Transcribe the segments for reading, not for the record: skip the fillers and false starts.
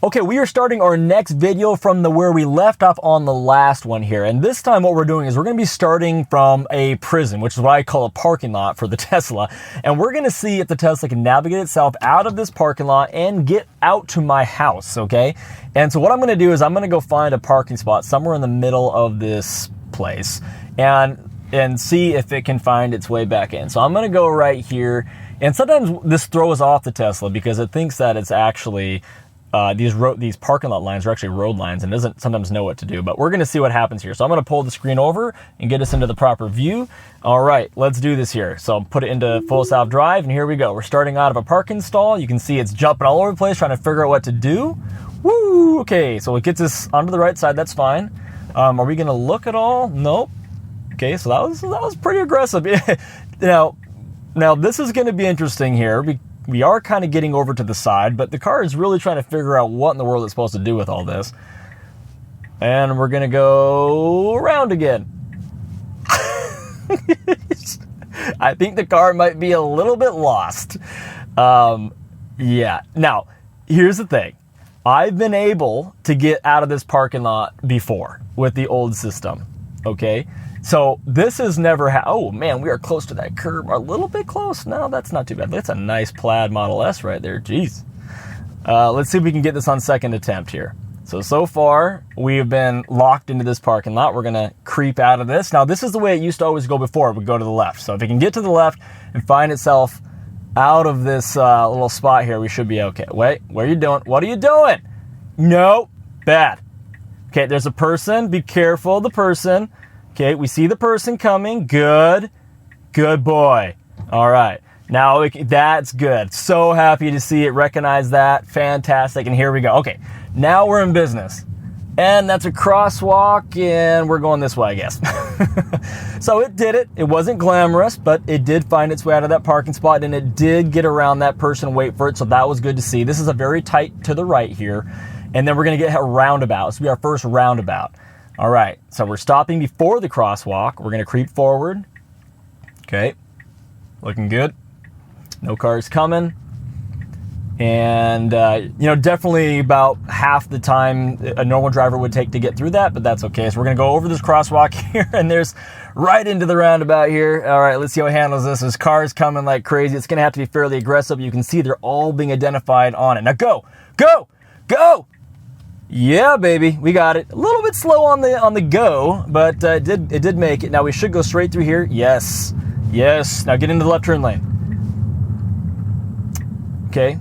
Okay, we are starting our next video from where we left off on the last one here. And this time what we're doing is we're going to be starting from a prison, which is what I call a parking lot for the Tesla. And we're going to see if the Tesla can navigate itself out of this parking lot and get out to my house, okay? And so what I'm going to do is I'm going to go find a parking spot somewhere in the middle of this place and see if it can find its way back in. So I'm going to go right here. And sometimes this throws off the Tesla because it thinks that it's actually... these parking lot lines are actually road lines and doesn't sometimes know what to do, but we're going to see what happens here. So I'm going to pull the screen over and get us into the proper view. All right, let's do this here. So put it into full self-drive and here we go. We're starting out of a parking stall. You can see it's jumping all over the place trying to figure out what to do. Woo! Okay, so it gets us onto the right side. That's fine. Are we going to look at all? Nope. Okay, so that was pretty aggressive. Now this is going to be interesting here. We are kind of getting over to the side, but the car is really trying to figure out what in the world it's supposed to do with all this. And we're going to go around again. I think the car might be a little bit lost. Yeah. Now, here's the thing. I've been able to get out of this parking lot before with the old system, okay? So this has never oh man, we are close to that curb, a little bit close. No, that's not too bad. That's a nice plaid Model S right there, jeez. Let's see if we can get this on second attempt here. So far, we've been locked into this parking lot. We're gonna creep out of this. Now this is the way it used to always go before, it would go to the left. So if it can get to the left and find itself out of this little spot here, we should be okay. Wait, what are you doing? What are you doing? No, bad. Okay, there's a person, be careful of the person. Okay, we see the person coming. Good. Good boy. All right. Now, that's good. So happy to see it recognize that. Fantastic. And here we go. Okay, now we're in business. And that's a crosswalk, and we're going this way, I guess. So it did it. It wasn't glamorous, but it did find its way out of that parking spot, and it did get around that person and wait for it, so that was good to see. This is a very tight to the right here, and then we're going to get a roundabout. This will be our first roundabout. All right, so we're stopping before the crosswalk. We're going to creep forward. Okay, looking good. No cars coming. And, definitely about half the time a normal driver would take to get through that, but that's okay. So we're going to go over this crosswalk here, and there's right into the roundabout here. All right, let's see how it handles this. There's cars coming like crazy. It's going to have to be fairly aggressive. You can see they're all being identified on it. Now go, go, go! Yeah, baby, we got it. A little bit slow on the go, but it did make it. Now we should go straight through here. Yes, yes. Now get into the left turn lane. Okay,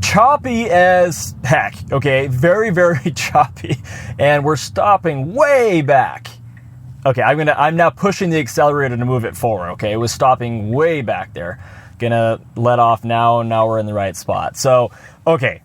choppy as heck. Okay, very, very choppy, and we're stopping way back. Okay, I'm now pushing the accelerator to move it forward. Okay, it was stopping way back there. Gonna let off now, and now we're in the right spot. So, okay.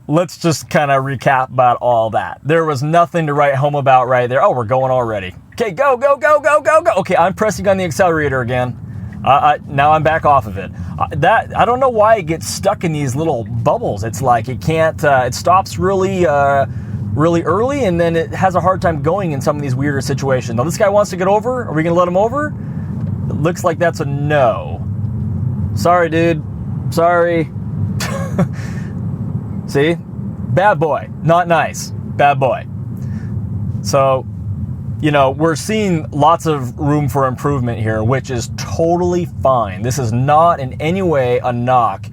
Let's just kind of recap about all that. There was nothing to write home about right there. Oh, we're going already. Okay, go, go, go, go, go, go. Okay, I'm pressing on the accelerator again. Now I'm back off of it. I don't know why it gets stuck in these little bubbles. It's like it can't, it stops really early, and then it has a hard time going in some of these weirder situations. Now this guy wants to get over. Are we gonna let him over? It looks like that's a no. Sorry, dude. Sorry. See? Bad boy. Not nice. Bad boy. So, we're seeing lots of room for improvement here, which is totally fine. This is not in any way a knock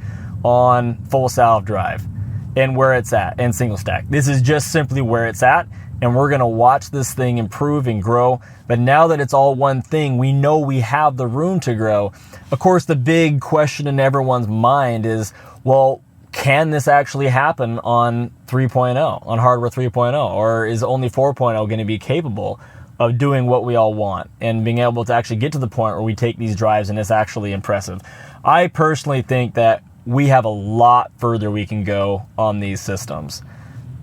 on full self-drive and where it's at and single stack. This is just simply where it's at, and we're going to watch this thing improve and grow. But now that it's all one thing, we know we have the room to grow. Of course, the big question in everyone's mind is, well, can this actually happen on 3.0, on hardware 3.0, or is only 4.0 going to be capable of doing what we all want and being able to actually get to the point where we take these drives and it's actually impressive? I personally think that we have a lot further we can go on these systems.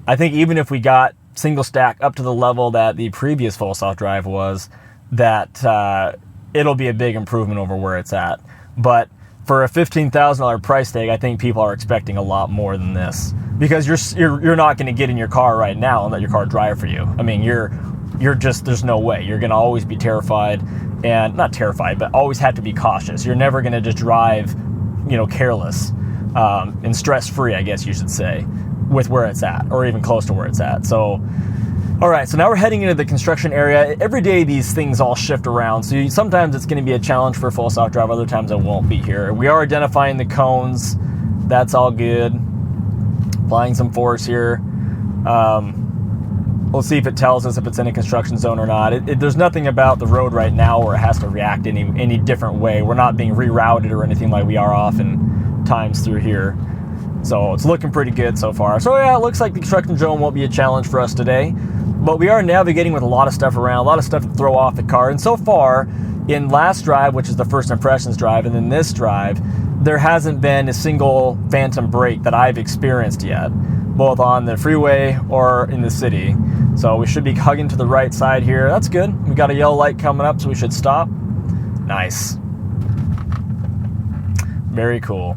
I think even if we got single stack up to the level that the previous full self-drive was, that it'll be a big improvement over where it's at. But for a $15,000 price tag, I think people are expecting a lot more than this, because you're not going to get in your car right now and let your car drive for you. I mean, you're just, there's no way. You're going to always be terrified, and not terrified, but always have to be cautious. You're never going to just drive, careless and stress-free, I guess you should say. with where it's at, or even close to where it's at. So, all right, so now we're heading into the construction area. Every day these things all shift around, so sometimes it's going to be a challenge for full self-drive, other times it won't be here. We are identifying the cones. That's all good. Applying some force here. We'll see if it tells us if it's in a construction zone or not. There's nothing about the road right now where it has to react any different way. We're not being rerouted or anything like we are often times through here. So it's looking pretty good so far. So yeah, it looks like the construction zone won't be a challenge for us today. But we are navigating with a lot of stuff around, a lot of stuff to throw off the car. And so far, in last drive, which is the first impressions drive, and then this drive, there hasn't been a single phantom brake that I've experienced yet, both on the freeway or in the city. So we should be hugging to the right side here. That's good. We got a yellow light coming up, so we should stop. Nice. Very cool.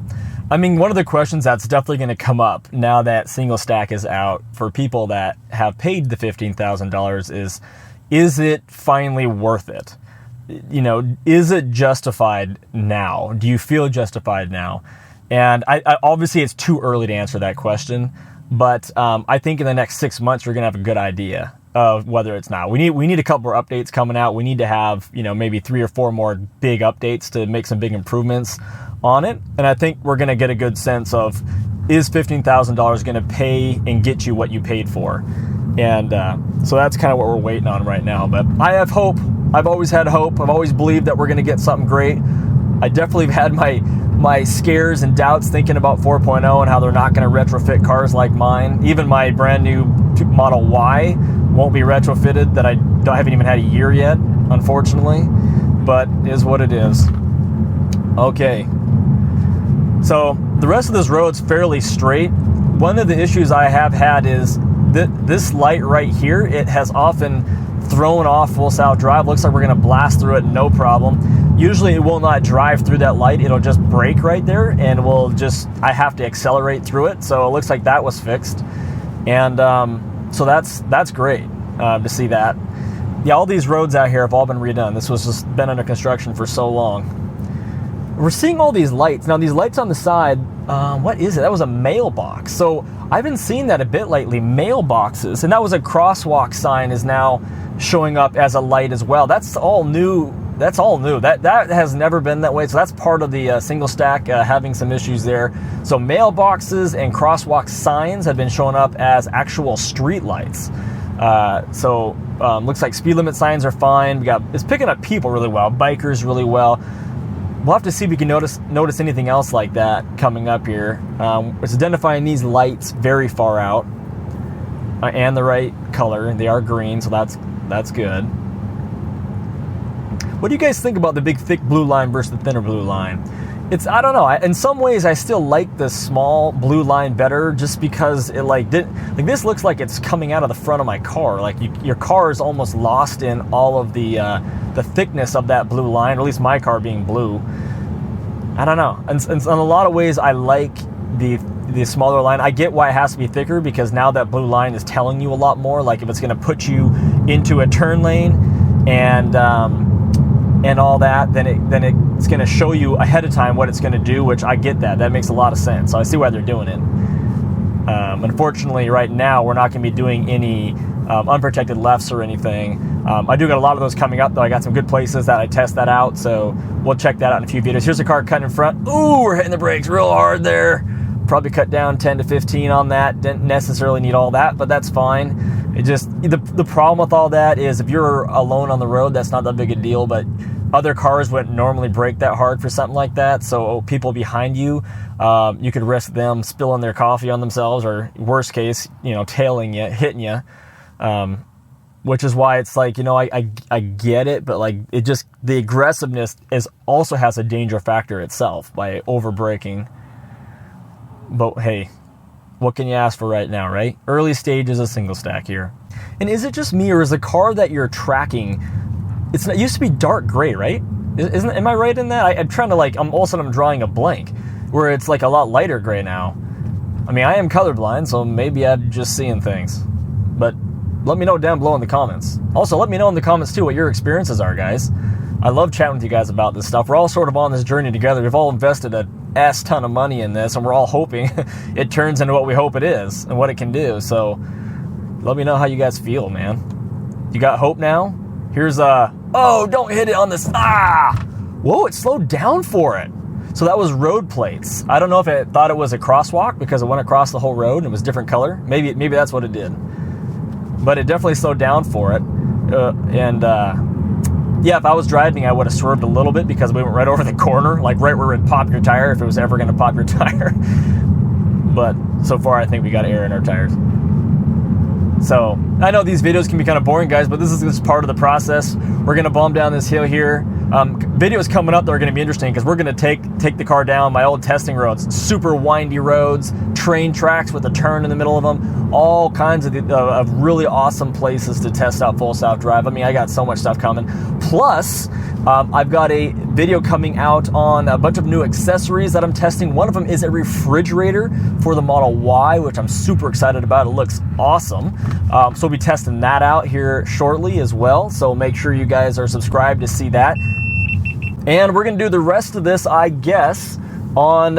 I mean, one of the questions that's definitely going to come up now that single stack is out for people that have paid the $15,000 is it finally worth it? You know, is it justified now? Do you feel justified now? And I obviously it's too early to answer that question, but I think in the next 6 months we're gonna have a good idea of whether it's not. We need a couple more updates coming out. We need to have, you know, maybe 3 or 4 more big updates to make some big improvements on it. And I think we're gonna get a good sense of, is $15,000 gonna pay and get you what you paid for? And so that's kind of what we're waiting on right now. But I have hope. I've always had hope. I've always believed that we're going to get something great. I definitely have had my scares and doubts thinking about 4.0 and how they're not going to retrofit cars like mine. Even my brand new Model Y won't be retrofitted, that I haven't even had a year yet, unfortunately. But it is what it is. Okay. So the rest of this road's fairly straight. One of the issues I have had is this light right here, it has often thrown off full south drive. Looks like we're going to blast through it, no problem. Usually it will not drive through that light. It'll just brake right there, and I have to accelerate through it. So it looks like that was fixed. And so that's great to see that. Yeah, all these roads out here have all been redone. This was just been under construction for so long. We're seeing all these lights. Now these lights on the side, what is it? That was a mailbox. So I've been seeing that a bit lately, mailboxes. And that was a crosswalk sign is now showing up as a light as well. That's all new. That's all new. That has never been that way. So that's part of the single stack having some issues there. So mailboxes and crosswalk signs have been showing up as actual street lights. Looks like speed limit signs are fine. It's picking up people really well, bikers really well. We'll have to see if we can notice anything else like that coming up here. It's identifying these lights very far out and the right color. They are green, so that's good. What do you guys think about the big thick blue line versus the thinner blue line? I don't know. In some ways, I still like the small blue line better, just because it this looks like it's coming out of the front of my car. Like your car is almost lost in all of the thickness of that blue line. Or at least my car being blue. I don't know. And in a lot of ways, I like the smaller line. I get why it has to be thicker, because now that blue line is telling you a lot more. Like if it's going to put you into a turn lane and all that, then it's going to show you ahead of time what it's going to do, which I get that. That makes a lot of sense. So I see why they're doing it. Unfortunately, right now, we're not going to be doing any unprotected lefts or anything. I do got a lot of those coming up, though. I got some good places that I test that out, so we'll check that out in a few videos. Here's a car cutting in front. Ooh, we're hitting the brakes real hard there. Probably cut down 10 to 15 on that. Didn't necessarily need all that, but that's fine. It just, the problem with all that is if you're alone on the road, that's not that big a deal, but other cars wouldn't normally brake that hard for something like that. So people behind you, you could risk them spilling their coffee on themselves, or worst case, tailing you, hitting you. Which is why it's like, I get it, but like the aggressiveness also has a danger factor itself by over braking. But hey, what can you ask for right now, right? Early stages of single stack here. And is it just me, or is the car that you're tracking, it used to be dark gray, right? Am I right in that? I'm trying to all of a sudden I'm drawing a blank, where it's like a lot lighter gray now. I mean, I am colorblind, so maybe I'm just seeing things. But let me know down below in the comments. Also, let me know in the comments too what your experiences are, guys. I love chatting with you guys about this stuff. We're all sort of on this journey together. We've all invested a S ton of money in this, and we're all hoping it turns into what we hope it is and what it can do. So let me know how you guys feel, man. You got hope now? Here's oh, don't hit it on this. Whoa, it slowed down for it. So that was road plates. I don't know if it thought it was a crosswalk because it went across the whole road and it was different color. Maybe that's what it did. But it definitely slowed down for it. Yeah, if I was driving, I would have swerved a little bit because we went right over the corner, like right where it'd pop your tire if it was ever going to pop your tire. But so far, I think we got air in our tires. So I know these videos can be kind of boring, guys, but this is part of the process. We're going to bomb down this hill here. Videos coming up that are going to be interesting because we're going to take the car down my old testing roads, super windy roads, train tracks with a turn in the middle of them, all kinds of really awesome places to test out full self-drive. I mean, I got so much stuff coming. Plus, I've got a video coming out on a bunch of new accessories that I'm testing. One of them is a refrigerator for the Model Y, which I'm super excited about. It looks awesome. So we'll be testing that out here shortly as well. So make sure you guys are subscribed to see that. And we're going to do the rest of this, I guess, on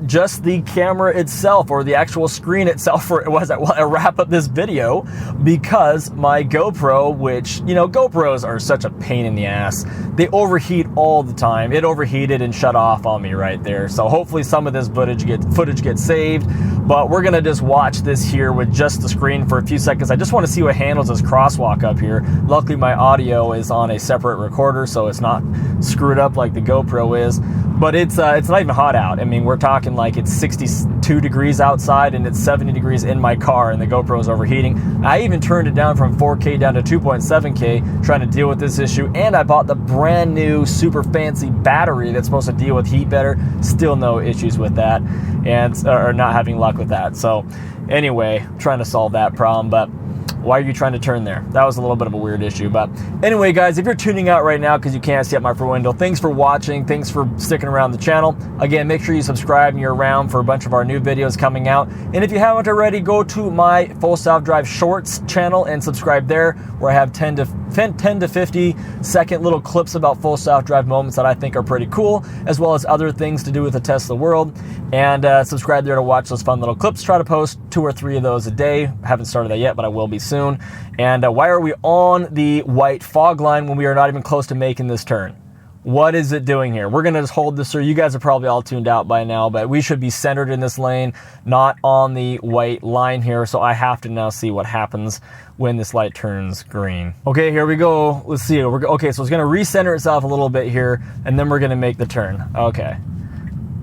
just the camera itself, or the actual screen itself, as I wrap up this video, because my GoPro, which, you know, GoPros are such a pain in the ass. They overheat all the time. It overheated and shut off on me right there. So hopefully some of this footage gets saved, but we're gonna just watch this here with just the screen for a few seconds. I just want to see what handles this crosswalk up here. Luckily my audio is on a separate recorder, so it's not screwed up like the GoPro is. But it's not even hot out. I mean, we're talking like it's 62 degrees outside and it's 70 degrees in my car, and the GoPro is overheating. I even turned it down from 4K down to 2.7K trying to deal with this issue, and I bought the brand new super fancy battery that's supposed to deal with heat better. Still no issues with that, and or not having luck with that. So anyway, trying to solve that problem. But why are you trying to turn there? That was a little bit of a weird issue. But anyway, guys, if you're tuning out right now because you can't see out my front window, thanks for watching. Thanks for sticking around the channel. Again, make sure you subscribe and you're around for a bunch of our new videos coming out. And if you haven't already, go to my Full Self-Drive Shorts channel and subscribe there, where I have 10 to 50 second little clips about full self-drive moments that I think are pretty cool, as well as other things to do with the Tesla world. And subscribe there to watch those fun little clips. Try to post 2 or 3 of those a day. I haven't started that yet, but I will be soon. And why are we on the white fog line when we are not even close to making this turn? What is it doing here? We're gonna just hold this through. You guys are probably all tuned out by now, but we should be centered in this lane, not on the white line here. So I have to now see what happens when this light turns green. Okay, here we go. Let's see. Okay, so it's gonna recenter itself a little bit here, and then we're gonna make the turn. Okay.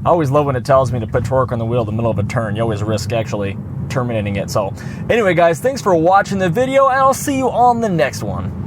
I always love when it tells me to put torque on the wheel in the middle of a turn. You always risk actually terminating it. So anyway, guys, thanks for watching the video, and I'll see you on the next one.